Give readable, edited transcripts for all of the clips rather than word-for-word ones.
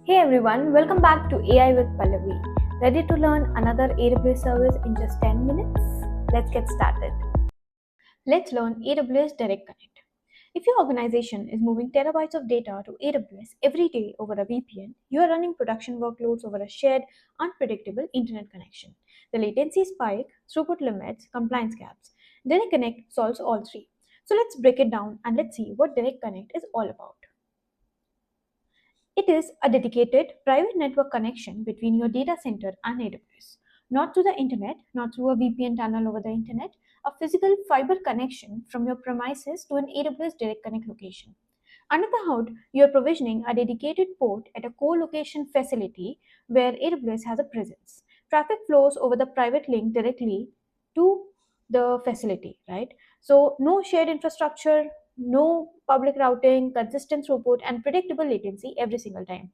Hey everyone, welcome back to AI with Pallavi. Ready to learn another AWS service in just 10 minutes? Let's get started. Let's learn AWS Direct Connect. If your organization is moving terabytes of data to AWS every day over a VPN, you are running production workloads over a shared, unpredictable internet connection. The latency spike, throughput limits, compliance gaps. Direct Connect solves all three. So let's break it down and let's see what Direct Connect is all about. It is a dedicated private network connection between your data center and AWS. Not to the internet, not through a VPN tunnel over the internet, a physical fiber connection from your premises to an AWS Direct Connect location. Under the hood, you are provisioning a dedicated port at a co-location facility where AWS has a presence. Traffic flows over the private link directly to the facility, right? So no shared infrastructure, no public routing, consistent throughput, and predictable latency every single time.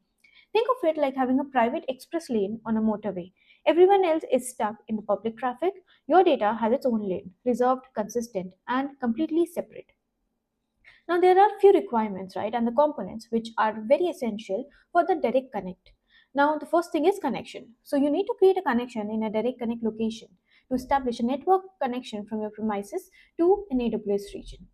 Think of it like having a private express lane on a motorway. Everyone else is stuck in the public traffic. Your data has its own lane, reserved, consistent, and completely separate. Now, there are few requirements, right, and the components which are very essential for the direct connect. Now, the first thing is connection. So, you need to create a connection in a direct connect location to establish a network connection from your premises to an AWS region.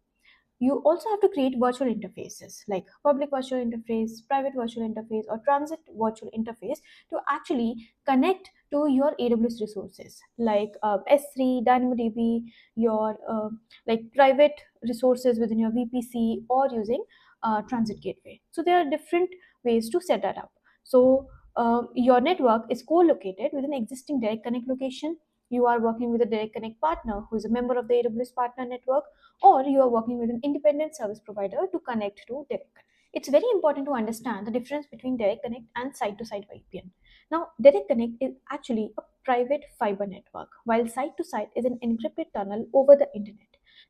You also have to create virtual interfaces like public virtual interface, private virtual interface, or transit virtual interface to actually connect to your AWS resources like S3, DynamoDB, your like private resources within your VPC, or using transit gateway. So there are different ways to set that up. So your network is co-located with an existing direct connect location. You are working with a direct connect partner who is a member of the AWS partner network, or you are working with an independent service provider to connect to Direct Connect. It's very important to understand the difference between Direct Connect and site-to-site VPN. Now, Direct Connect is actually a private fiber network, while site-to-site is an encrypted tunnel over the internet.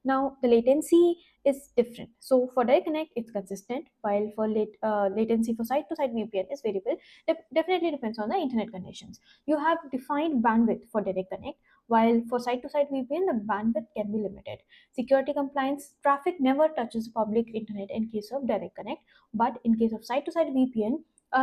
Now, the latency is different. So, for Direct Connect, it's consistent, while for latency for site-to-site VPN is variable. Definitely depends on the internet conditions. You have defined bandwidth for Direct Connect, while for site-to-site VPN, the bandwidth can be limited. Security compliance, traffic never touches public internet in case of direct connect, but in case of site-to-site VPN,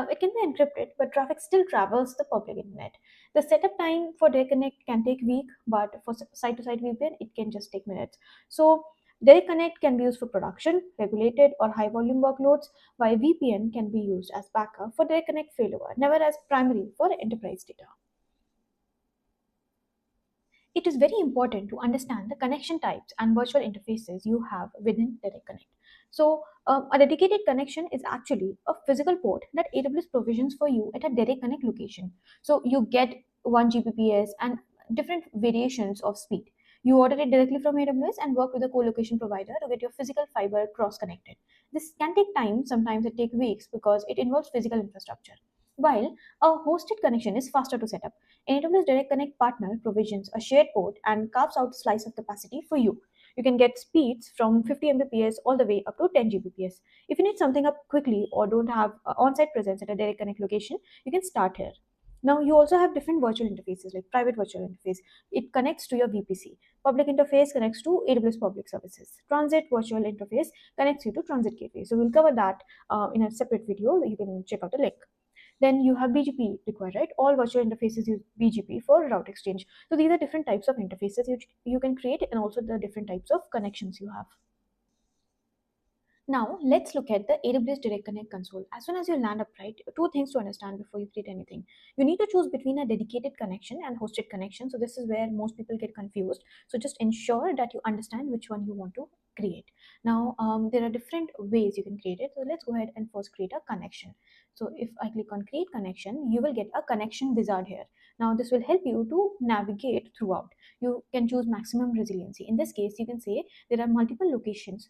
it can be encrypted, but traffic still travels the public internet. The setup time for direct connect can take week, but for site-to-site VPN, it can just take minutes. So direct connect can be used for production, regulated, or high volume workloads, while VPN can be used as backup for direct connect failover, never as primary for enterprise data. It is very important to understand the connection types and virtual interfaces you have within Direct Connect. So, a dedicated connection is actually a physical port that AWS provisions for you at a Direct Connect location. So, you get 1 Gbps and different variations of speed. You order it directly from AWS and work with a co-location provider to get your physical fiber cross-connected. This can take time, sometimes it takes weeks because it involves physical infrastructure. While a hosted connection is faster to set up, AWS Direct Connect partner provisions a shared port and carves out a slice of capacity for you. You can get speeds from 50 Mbps all the way up to 10 Gbps. If you need something up quickly or don't have on-site presence at a Direct Connect location, you can start here. Now you also have different virtual interfaces like private virtual interface. It connects to your VPC. Public interface connects to AWS public services. Transit virtual interface connects you to transit gateway. So we'll cover that in a separate video. You can check out the link. Then you have BGP required, right? All virtual interfaces use BGP for route exchange. So these are different types of interfaces you can create, and also the different types of connections you have. Now let's look at the AWS Direct Connect console. As soon as you land up, right, two things to understand before you create anything. You need to choose between a dedicated connection and hosted connection. So this is where most people get confused. So just ensure that you understand which one you want to create. Now there are different ways you can create it. So let's go ahead and first create a connection. So if I click on create connection, you will get a connection wizard here. Now this will help you to navigate throughout. You can choose maximum resiliency. In this case, you can say there are multiple locations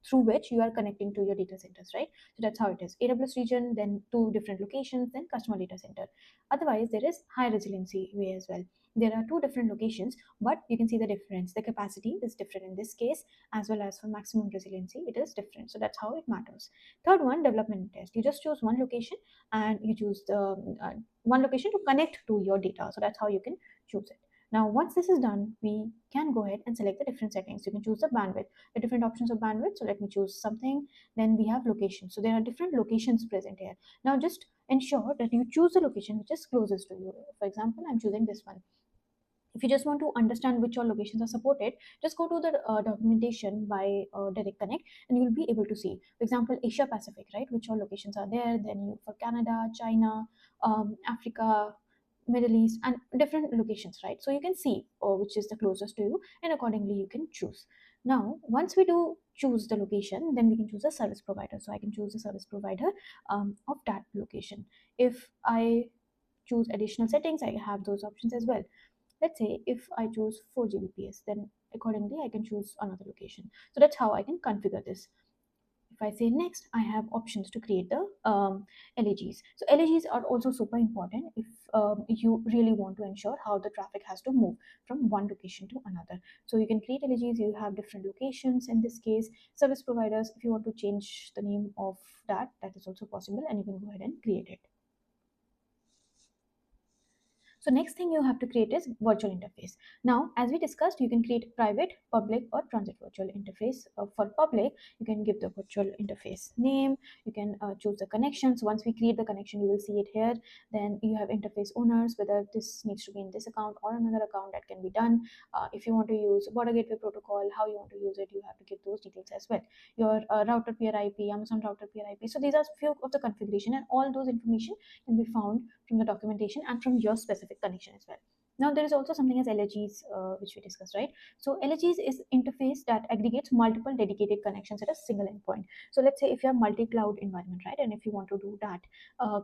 through which you are connecting to your data centers, right? So that's how it is. AWS region, then two different locations, then customer data center. Otherwise, there is high resiliency way as well. There are two different locations, but you can see the difference. The capacity is different in this case, as well as for maximum resiliency, it is different. So that's how it matters. Third one, development test. You just choose one location and you choose the one location to connect to your data. So that's how you can choose it. Now, once this is done, we can go ahead and select the different settings. You can choose the bandwidth, the different options of bandwidth. So let me choose something. Then we have location. So there are different locations present here. Now just ensure that you choose the location which is closest to you. For example, I'm choosing this one. If you just want to understand which all locations are supported, just go to the documentation by Direct Connect, and you'll be able to see, for example, Asia Pacific, right? Which all locations are there. Then you for Canada, China, Africa, Middle East, and different locations, right? So you can see which is the closest to you, and accordingly you can choose. Now, once we do choose the location, then we can choose a service provider. So I can choose a service provider of that location. If I choose additional settings, I have those options as well. Let's say if I choose 4 Gbps, then accordingly I can choose another location. So that's how I can configure this. If I say next, I have options to create the LAGs. So LAGs are also super important if you really want to ensure how the traffic has to move from one location to another. So you can create LAGs, you have different locations. In this case, service providers, if you want to change the name of that, that is also possible, and you can go ahead and create it. So next thing you have to create is virtual interface. Now, as we discussed, you can create private, public, or transit virtual interface. For public, you can give the virtual interface name. You can choose the connections. Once we create the connection, you will see it here. Then you have interface owners, whether this needs to be in this account or another account, that can be done. If you want to use border gateway protocol, how you want to use it, you have to give those details as well. Your router peer IP, Amazon router peer IP. So these are few of the configuration, and all those information can be found from the documentation and from your specific connection as well. Now there is also something as LAGs, which we discussed, right? So LAGs is interface that aggregates multiple dedicated connections at a single endpoint. So let's say if you have multi-cloud environment, right, and if you want to do that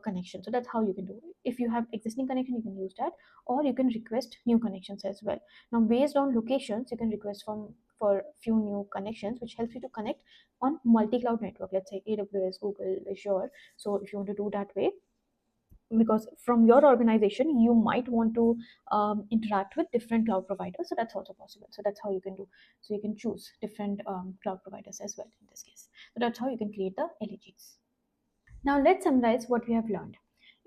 connection, so that's how you can do it. If you have existing connection, you can use that, or you can request new connections as well. Now based on locations, you can request for few new connections, which helps you to connect on multi-cloud network. Let's say AWS, Google, Azure. So if you want to do that way, because from your organization you might want to interact with different cloud providers, so that's also possible. So that's how you can do. So you can choose different cloud providers as well in this case. So that's how you can create the LEGs. Now let's summarize what we have learned.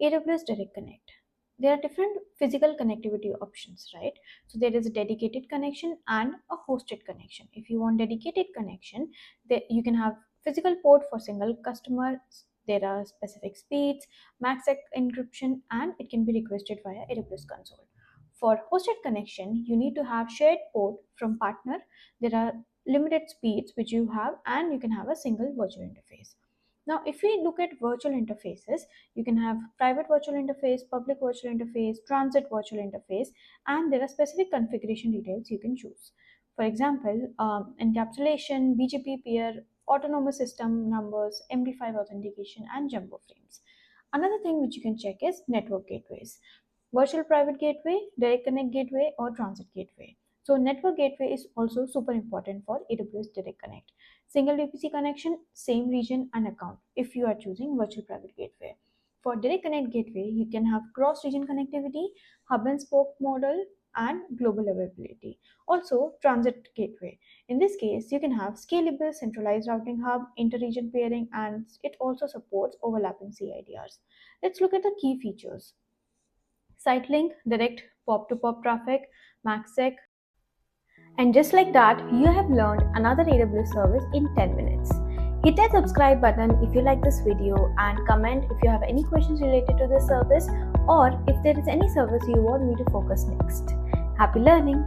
AWS Direct Connect. There are different physical connectivity options, right? So there is a dedicated connection and a hosted connection. If you want dedicated connection, you can have physical port for single customer. There are specific speeds, MACsec encryption, and it can be requested via AWS console. For hosted connection, you need to have shared port from partner. There are limited speeds which you have, and you can have a single virtual interface. Now, if we look at virtual interfaces, you can have private virtual interface, public virtual interface, transit virtual interface, and there are specific configuration details you can choose. For example, encapsulation, BGP peer, autonomous system numbers, MD5 authentication, and jumbo frames. Another thing which you can check is network gateways. Virtual private gateway, direct connect gateway, or transit gateway. So network gateway is also super important for AWS Direct Connect. Single VPC connection, same region and account if you are choosing virtual private gateway. For Direct Connect gateway, you can have cross-region connectivity, hub and spoke model, and global availability. Also, transit gateway. In this case, you can have scalable centralized routing hub, inter-region pairing, and it also supports overlapping CIDRs. Let's look at the key features. Site-link, direct pop-to-pop traffic, MACsec. And just like that, you have learned another AWS service in 10 minutes. Hit that subscribe button if you like this video, and comment if you have any questions related to this service, or if there is any service you want me to focus next. Happy learning!